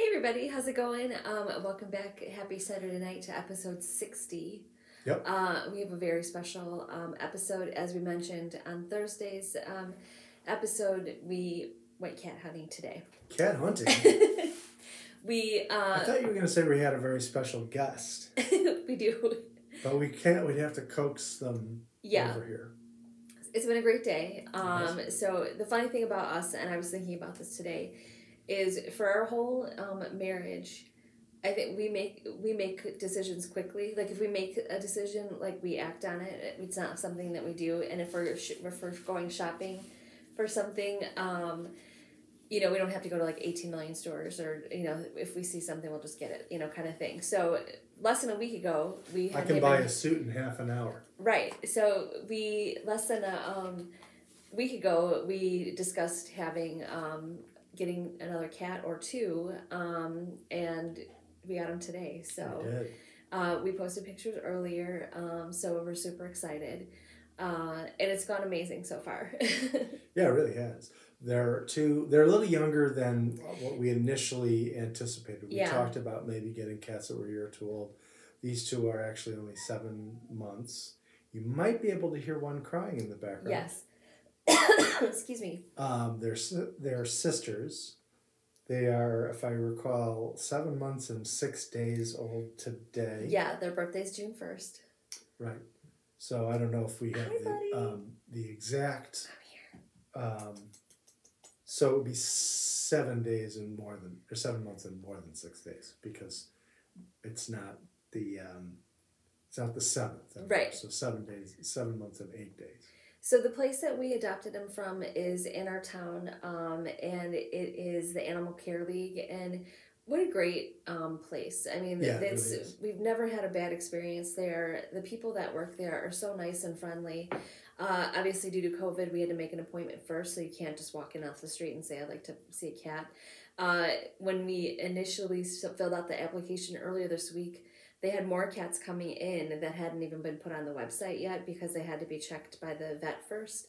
Hey everybody, how's it going? Welcome back. Happy Saturday night to episode 60. Yep. We have a very special episode. As we mentioned on Thursday's episode, we went cat hunting today. Cat hunting? we I thought you were going to say we had a very special guest. we do. But we can't. We'd have to coax them over here. It's been a great day. So the funny thing about us, and I was thinking about this today, is for our whole marriage, I think we make decisions quickly. Like if we make a decision, like we act on it. It's not something that we do. And if we're going shopping for something, we don't have to go to like 18 million stores, or if we see something, we'll just get it, kind of thing. So less than a week ago, I can buy a suit in half an hour. Right. So less than a week ago, we discussed getting another cat or two, and we got them today. So we posted pictures earlier, so we're super excited, and it's gone amazing so far. Yeah, it really has. They're a little younger than what we initially anticipated. We talked about maybe getting cats that were a year or two old. These two are actually only 7 months. You might be able to hear one crying in the background. Yes. Excuse me. They're sisters. They are, if I recall, 7 months and 6 days old today. Yeah, their birthday's June 1st. Right. So I don't know if we have the exact. So it would be 7 days and 7 months and more than 6 days, because it's not the 7th. Right. So 7 days, 7 months and 8 days. So the place that we adopted him from is in our town, and it is the Animal Care League, and what a great place. I mean, it really is. We've never had a bad experience there. The people that work there are so nice and friendly. Obviously, due to COVID, we had to make an appointment first, so you can't just walk in off the street and say, I'd like to see a cat. When we initially filled out the application earlier this week, they had more cats coming in that hadn't even been put on the website yet because they had to be checked by the vet first.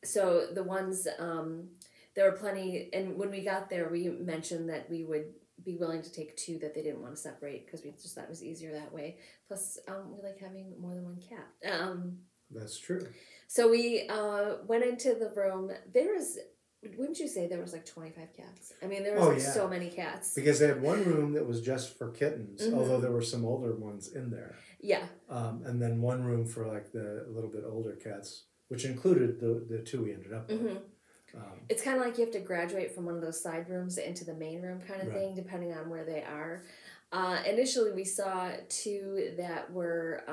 So the ones, there were plenty, and when we got there, we mentioned that we would be willing to take 2 that they didn't want to separate because we just thought it was easier that way. Plus, we like having more than one cat. That's true. So we went into the room. Wouldn't you say there was like 25 cats? I mean, there was so many cats. Because they had one room that was just for kittens, although there were some older ones in there. Yeah. And then one room for like the little bit older cats, which included the 2 we ended up with. It's kind of like you have to graduate from one of those side rooms into the main room kind of thing, depending on where they are. Initially, we saw 2 that were,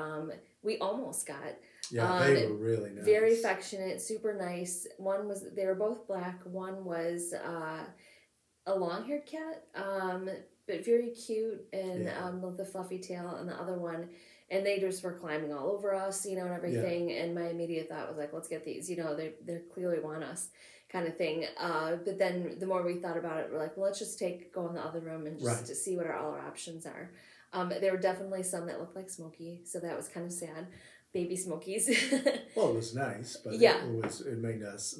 we almost got. Yeah, they were really nice. Very affectionate, super nice. They were both black. One was a long-haired cat, but very cute, and with the fluffy tail, and the other one, and they just were climbing all over us, and everything. Yeah. And my immediate thought was like, let's get these. They clearly want us, kind of thing. But then the more we thought about it, we're like, well, let's just go in the other room and just to see what all our options are. There were definitely some that looked like Smokey, so that was kind of sad. Baby Smokies. Well, it was nice, but it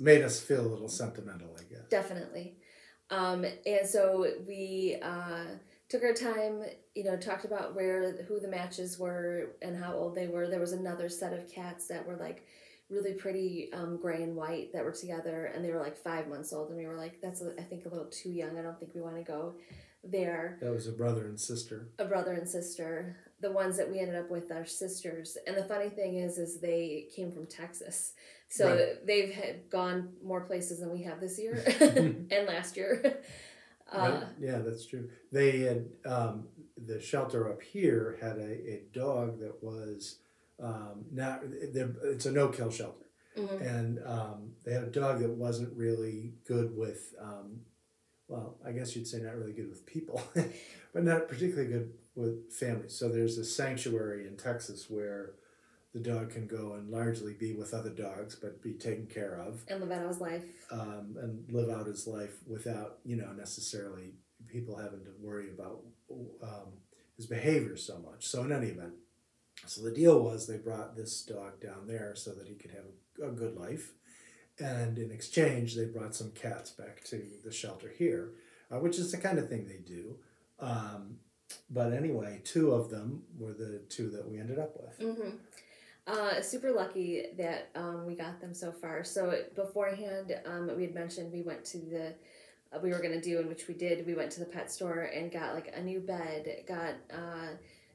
made us feel a little sentimental, I guess. Definitely. And so we took our time, talked about who the matches were and how old they were. There was another set of cats that were like really pretty gray and white that were together, and they were like 5 months old, and we were like, that's I think a little too young. I don't think we want to go there. That was a brother and sister. A brother and sister. The ones that we ended up with are sisters. And the funny thing is they came from Texas. So they've gone more places than we have this year and last year. Yeah, that's true. They had, the shelter up here had a dog that was, it's a no-kill shelter. Mm-hmm. And they had a dog that wasn't really good with, well, I guess you'd say not really good with people, but not particularly good with families. So there's a sanctuary in Texas where the dog can go and largely be with other dogs, but be taken care of. And live out his life. And live out his life without, necessarily people having to worry about his behavior so much. So in any event, so the deal was they brought this dog down there so that he could have a good life. And in exchange, they brought some cats back to the shelter here, which is the kind of thing they do. But anyway, two of them were the two that we ended up with. Super lucky that we got them so far. So beforehand, we had mentioned we went to we were going to do, and which we did, we went to the pet store and got like a new bed, got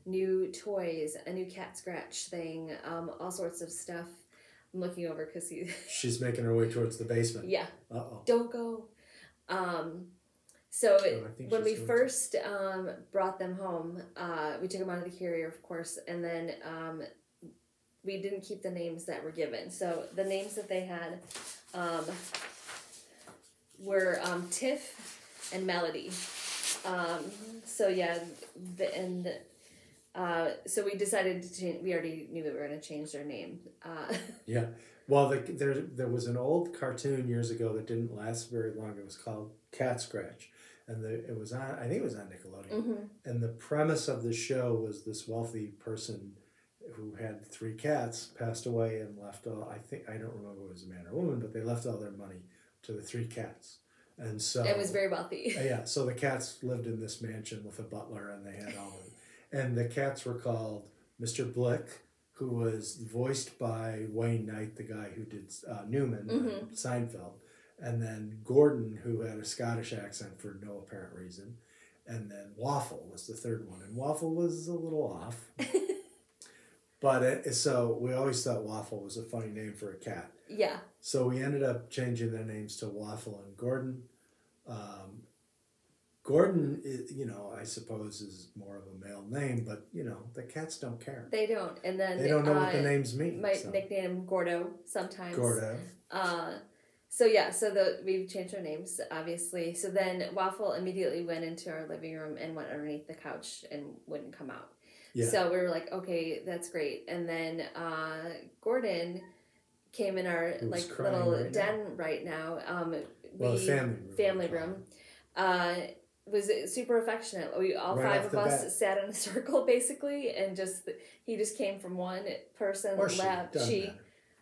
new toys, a new cat scratch thing, all sorts of stuff. I'm looking over because she's making her way towards the basement. Yeah. Uh-oh. Don't go. So when we first brought them home, we took them out of the carrier, of course, and then we didn't keep the names that were given. So the names that they had were Tiff and Melody. So yeah, so we decided to change. We already knew that we were going to change their name. Yeah. Well, there was an old cartoon years ago that didn't last very long. It was called Cat Scratch. And it was on, I think it was on Nickelodeon. And the premise of the show was this wealthy person who had 3 cats passed away and left all, I don't remember if it was a man or a woman, but they left all their money to the 3 cats. And so it was very wealthy. Yeah, so the cats lived in this mansion with a butler, and they had all of it. And the cats were called Mr. Blick, who was voiced by Wayne Knight, the guy who did Newman on Seinfeld. And then Gordon, who had a Scottish accent for no apparent reason. And then Waffle was the third one. And Waffle was a little off. But so we always thought Waffle was a funny name for a cat. Yeah. So we ended up changing their names to Waffle and Gordon. Gordon, I suppose is more of a male name, but, the cats don't care. They don't. And then they don't know what the names mean. Might nickname him Gordo sometimes. Gordo. So yeah, we've changed our names, obviously. So then Waffle immediately went into our living room and went underneath the couch and wouldn't come out. Yeah. So we were like, okay, that's great. And then Gordon came in our little den right now. Family room. Was super affectionate. We all 5 of us sat in a circle basically, and he just came from one person lap.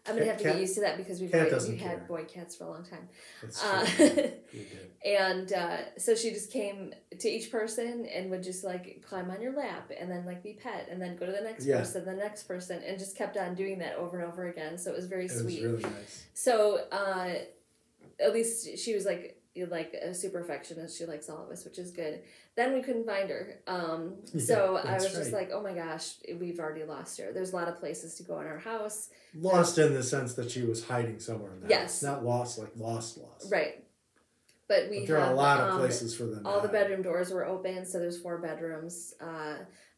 I'm gonna have to get used to that because we've had boy cats for a long time. That's true. And so she just came to each person and would just climb on your lap and then be pet and then go to the next person, the next person, and just kept on doing that over and over again. So it was very sweet. It was really nice. So at least she was a super affectionate. She likes all of us, which is good. Then we couldn't find her. So I was just like, oh my gosh, we've already lost her. There's a lot of places to go in our house. Lost in the sense that she was hiding somewhere in the house. Not lost, lost. Right. But there are a lot of places for them. All the bedroom doors were open, so there's 4 bedrooms.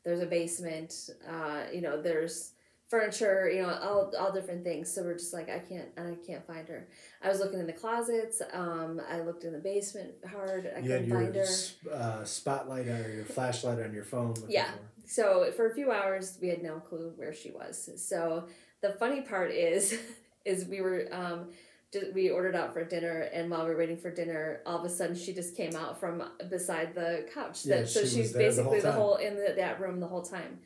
There's a basement. There's furniture. All different things. So we're just like, I can't find her. I was looking in the closets. I looked in the basement hard. I couldn't find her. Spotlight or your flashlight on your phone. Yeah. So for a few hours, we had no clue where she was. So the funny part is we were. We ordered out for dinner, and while we were waiting for dinner, all of a sudden she just came out from beside the couch. So she's basically that room the whole time.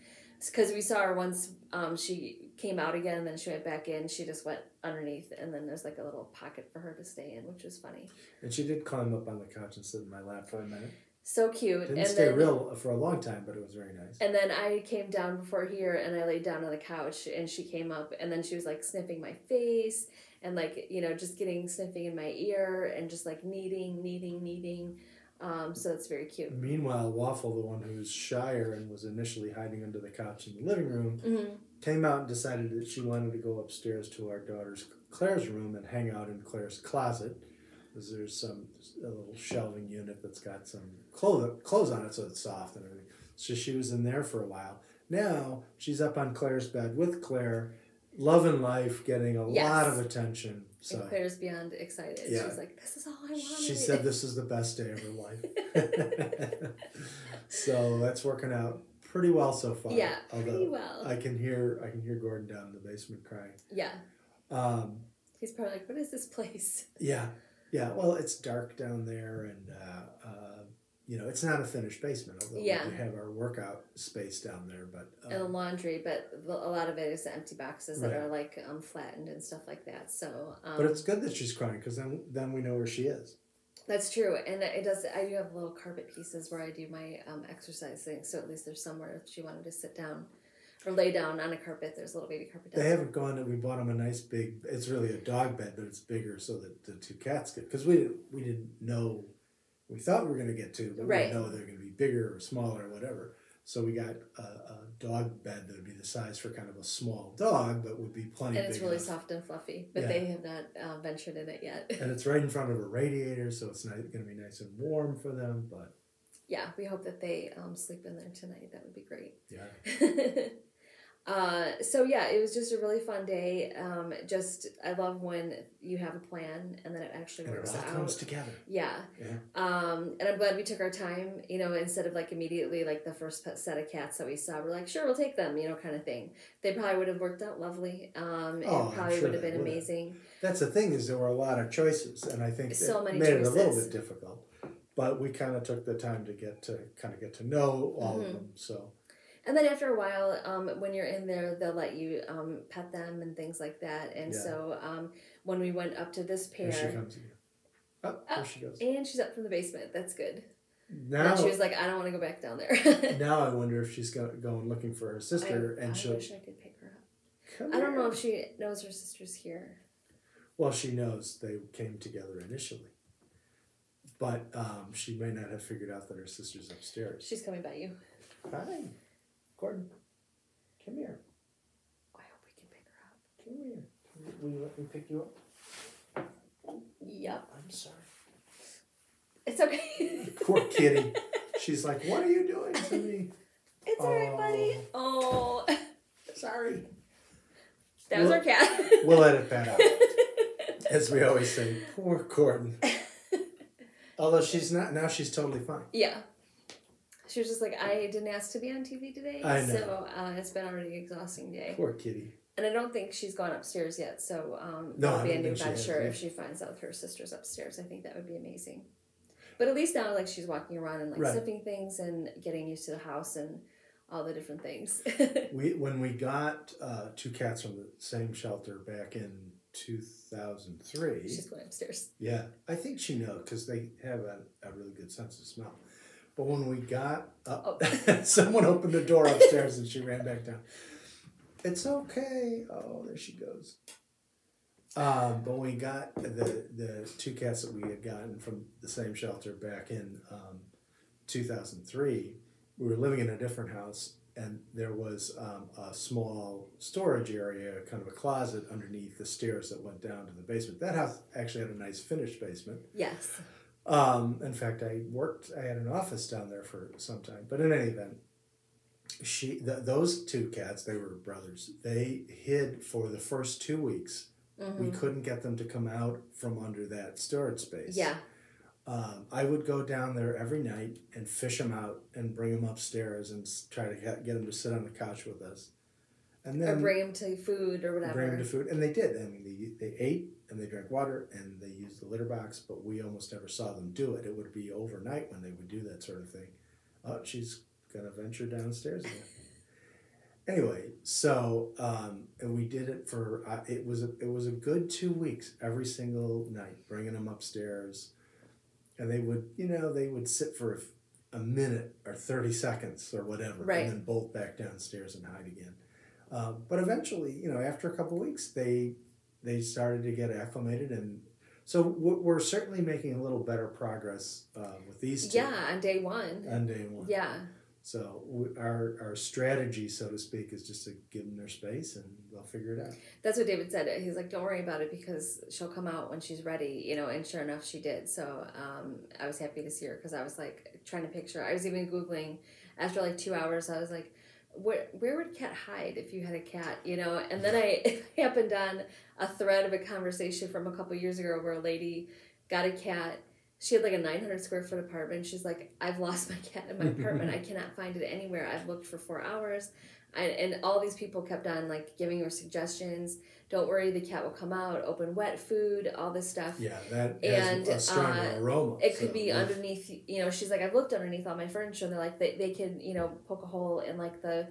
Because we saw her once, she came out again, and then she went back in. She just went underneath, and then there's a little pocket for her to stay in, which was funny. And she did climb up on the couch and sit in my lap for a minute. So cute. Didn't stay real for a long time, but it was very nice. And then I came down before here, and I laid down on the couch, and she came up, and then she was sniffing my face, and just sniffing in my ear, and just kneading. So it's very cute. Meanwhile, Waffle, the one who's shyer and was initially hiding under the couch in the living room, came out and decided that she wanted to go upstairs to our daughter's Claire's room and hang out in Claire's closet. Because there's a little shelving unit that's got some clothes on it, so it's soft and everything. So she was in there for a while. Now she's up on Claire's bed with Claire, loving life, getting a lot of attention. So and Claire's beyond excited. Yeah. She's like, this is all I wanted. She said this is the best day of her life. So that's working out pretty well so far. Yeah, pretty well. I can hear Gordon down in the basement crying. Yeah. He's probably like, what is this place? Yeah. Yeah, well, it's dark down there, and it's not a finished basement, although we have our workout space down there, but and a laundry, but a lot of it is empty boxes that are flattened and stuff like that. So, but it's good that she's crying because then we know where she is. That's true, and it does. I do have little carpet pieces where I do my exercise things, so at least there's somewhere if she wanted to sit down or lay down on a carpet. There's a little baby carpet down They there. haven't gone. We bought them a nice big. It's really a dog bed, but it's bigger so that the two cats could. Because we didn't know. We thought we were going to get two, but we didn't know they're going to be bigger or smaller or whatever. So we got a dog bed that would be the size for kind of a small dog, but would be plenty big. And it's really enough. soft and fluffy, but they have not ventured in it yet. And it's right in front of a radiator, so it's going to be nice and warm for them. But yeah, we hope that they sleep in there tonight. That would be great. Yeah. So yeah, it was just a really fun day. I love when you have a plan and then it actually works out. It all comes together. Yeah. And I'm glad we took our time, instead of like immediately like the first set of cats that we saw, we're like, sure, we'll take them, kind of thing. They probably would have worked out lovely. It probably would have been amazing. That's the thing, is there were a lot of choices, and I think so it many made choices. it a little bit difficult. But we kind of took the time to get to know all of them. So. And then after a while, when you're in there, they'll let you pet them and things like that. And so when we went up to this pair... Here she comes again. Oh, there she goes. And she's up from the basement. That's good. Now, and she was like, I don't want to go back down there. Now I wonder if she's going looking for her sister. I wish I could pick her up. I don't know if she knows her sister's here. Well, she knows they came together initially. But she may not have figured out that her sister's upstairs. She's coming by you. Hi. Gordon, come here. I hope we can pick her up. Come here. Will you let me pick you up? Yep. I'm sorry. It's okay. Poor kitty. She's like, what are you doing to me? It's alright, buddy. Oh. Sorry. That was our cat. We'll edit that out. As we always say, poor Gordon. Although she's not, now she's totally fine. Yeah. She was just like, I didn't ask to be on TV today, I know. So it's been already an exhausting day. Poor kitty. And I don't think she's gone upstairs yet, so no, that'll be a new venture if she finds out her sister's upstairs. I think that would be amazing. But at least now, like, she's walking around and like sniffing things and getting used to the house and all the different things. When we got two cats from the same shelter back in 2003. She's going upstairs. Yeah, I think she knows because they have a really good sense of smell. But when we got up, someone opened the door upstairs and she ran back down. It's okay. Oh, there she goes. But when we got the two cats that we had gotten from the same shelter back in 2003, we were living in a different house, and there was a small storage area, kind of a closet underneath the stairs that went down to the basement. That house actually had a nice finished basement. Yes. In fact, I had an office down there for some time. But in any event, those two cats, they were brothers, they hid for the first 2 weeks. Mm-hmm. We couldn't get them to come out from under that storage space. Yeah. I would go down there every night and fish them out and bring them upstairs and try to get them to sit on the couch with us. And then, or bring them to food or whatever. Bring them to food. And they did. I mean, they ate and they drank water and they used the litter box, but we almost never saw them do it. It would be overnight when they would do that sort of thing. Oh, she's going to venture downstairs again. Anyway, so and we did it for, it was a good 2 weeks every single night, bringing them upstairs. And they would sit for a minute or 30 seconds or whatever, right, and then bolt back downstairs and hide again. But eventually, after a couple of weeks, they started to get acclimated, and so we're certainly making a little better progress with these two. Yeah, on day one. Yeah. So our strategy, so to speak, is just to give them their space, and they'll figure it out. That's what David said. He's like, don't worry about it because she'll come out when she's ready, and sure enough, she did. So I was happy to see her because I was like trying to picture. I was even Googling after like 2 hours. I was like, where would a cat hide if you had a cat, And then I happened on a thread of a conversation from a couple years ago where a lady got a cat. She had like a 900 square foot apartment. She's like, I've lost my cat in my apartment. I cannot find it anywhere. I've looked for 4 hours. And all these people kept on like giving her suggestions. Don't worry, the cat will come out. Open wet food, all this stuff. Yeah, that has a stronger aroma. It could be underneath, she's like, I've looked underneath all my furniture. And they're like, they could, poke a hole in like the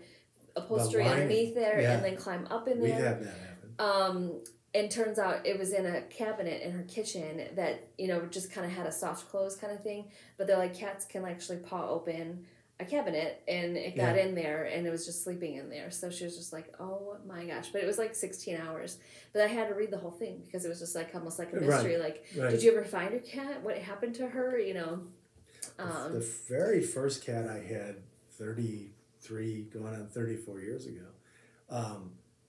upholstery underneath there and then climb up in there. We've had that happen. And turns out it was in a cabinet in her kitchen that, you know, just kind of had a soft close kind of thing. But they're like, cats can actually paw open a cabinet, and it got in there, and it was just sleeping in there. So she was just like, oh my gosh. But it was like 16 hours. But I had to read the whole thing because it was just like almost like a mystery. Like, did you ever find your cat? What happened to her? You know? The very first cat I had 33, going on 34 years ago,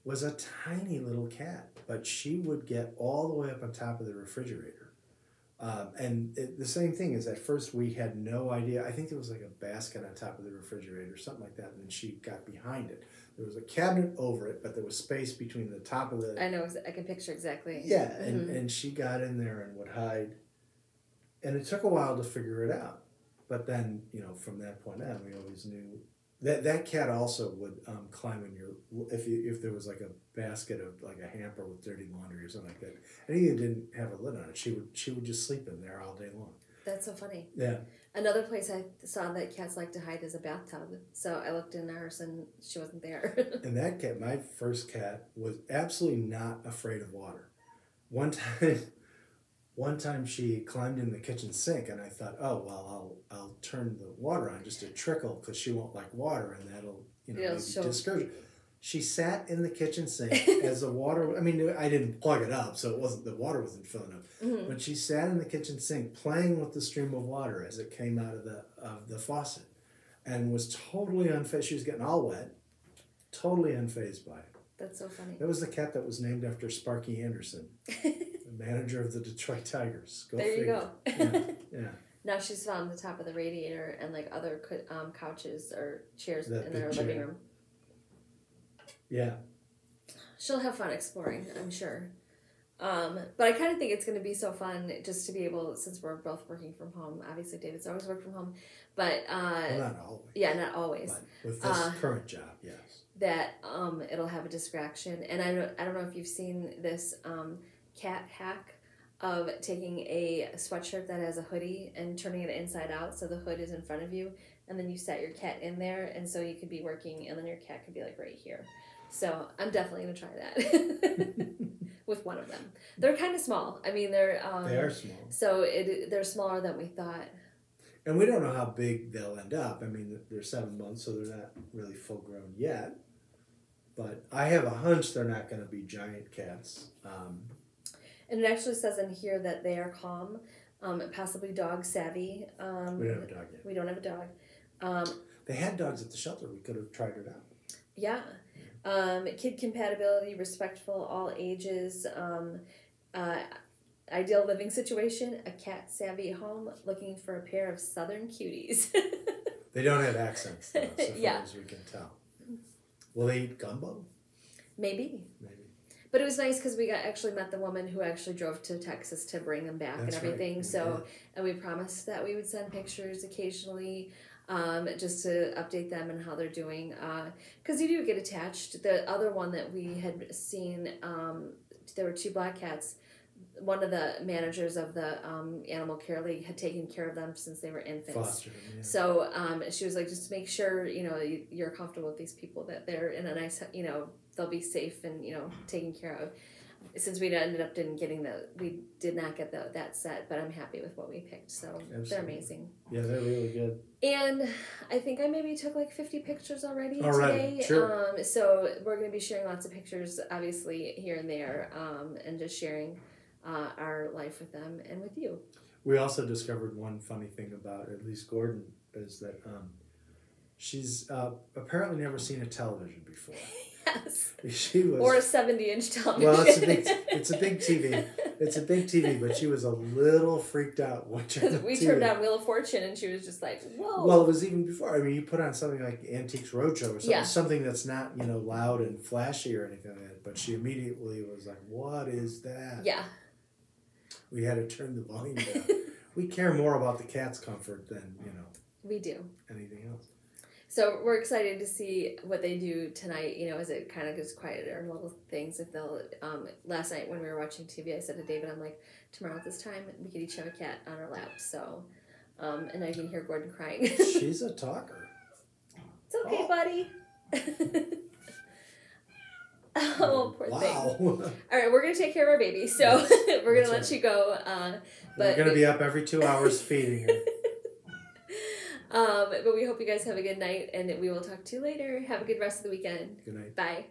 was a tiny little cat, but she would get all the way up on top of the refrigerator. The same thing is, at first we had no idea. I think there was like a basket on top of the refrigerator, something like that, and then she got behind it. There was a cabinet over it, but there was space between the top of the... I know, I can picture exactly. Yeah, and she got in there and would hide. And it took a while to figure it out. But then, you know, from that point on, we always knew... That cat also would climb in your... If there was like a basket of like a hamper with dirty laundry or something like that, and he didn't have a lid on it, she would just sleep in there all day long. That's so funny. Yeah. Another place I saw that cats like to hide is a bathtub. So I looked in ours and she wasn't there. And that cat, my first cat, was absolutely not afraid of water. One time she climbed in the kitchen sink, and I thought, oh, well, I'll turn the water on just to trickle because she won't like water, and that'll, you know, maybe discourage her. She sat in the kitchen sink as the water, I mean, I didn't plug it up, so the water wasn't filling up. Mm-hmm. But she sat in the kitchen sink playing with the stream of water as it came out of the faucet, and was totally unfazed. She was getting all wet, totally unfazed by it. That's so funny. That was the cat that was named after Sparky Anderson, the manager of the Detroit Tigers. Go there figure. You go. Yeah. Now she's found the top of the radiator and like other couches or chairs in their living room. Yeah. She'll have fun exploring, I'm sure. But I kind of think it's going to be so fun just to be able, since we're both working from home. Obviously, David's always worked from home, but well, not always. Yeah, not always. But with this current job, yes. That it'll have a distraction, and I don't know if you've seen this cat hack of taking a sweatshirt that has a hoodie and turning it inside out so the hood is in front of you, and then you set your cat in there, and so you could be working, and then your cat could be like right here. So I'm definitely gonna try that with one of them. They're kind of small. I mean, they are small. So they're smaller than we thought. And we don't know how big they'll end up. I mean, they're 7 months, so they're not really full grown yet. But I have a hunch they're not going to be giant cats. And it actually says in here that they are calm, possibly dog savvy. We don't have a dog yet. We don't have a dog. They had dogs at the shelter. We could have tried it out. Yeah. Kid compatibility, respectful, all ages. Ideal living situation, a cat savvy home, looking for a pair of southern cuties. They don't have accents, though, so far as we can tell. Will they eat gumbo? Maybe. But it was nice because we actually met the woman who actually drove to Texas to bring them back. That's and everything. Right. So, and we promised that we would send pictures occasionally, just to update them and how they're doing. Because you do get attached. The other one that we had seen, there were 2 black cats. One of the managers of the animal care league had taken care of them since they were infants. Fostered them, yeah. So she was like, just make sure, you know, you're comfortable with these people, that they're in a nice, you know, they'll be safe and, you know, taken care of. Since we we did not get that set, but I'm happy with what we picked. So Absolutely. They're amazing. Yeah, they're really good. And I think I maybe took like 50 pictures already today. Sure. So we're going to be sharing lots of pictures, obviously, here and there, and just sharing our life with them and with you. We also discovered one funny thing about at least Gordon is that she's apparently never seen a television before. Yes. She was, or a 70-inch television. Well, it's a big TV. It's a big TV, but she was a little freaked out watching. We turned on Wheel of Fortune, and she was just like, "Whoa!" Well, it was even before. I mean, you put on something like Antiques Roadshow or something, something that's not, you know, loud and flashy or anything like that. But she immediately was like, "What is that?" Yeah. We had to turn the volume down. We care more about the cat's comfort than, you know. We do. Anything else. So we're excited to see what they do tonight, you know, as it kind of gets quieter and little things. If they'll, last night when we were watching TV, I said to David, I'm like, tomorrow at this time, we could each have a cat on our lap. So, and I can hear Gordon crying. She's a talker. It's okay, buddy. Oh, poor thing. Wow. All right, we're going to take care of our baby, so we're going to let you go. We're going to be up every 2 hours feeding her. But we hope you guys have a good night, and we will talk to you later. Have a good rest of the weekend. Good night. Bye.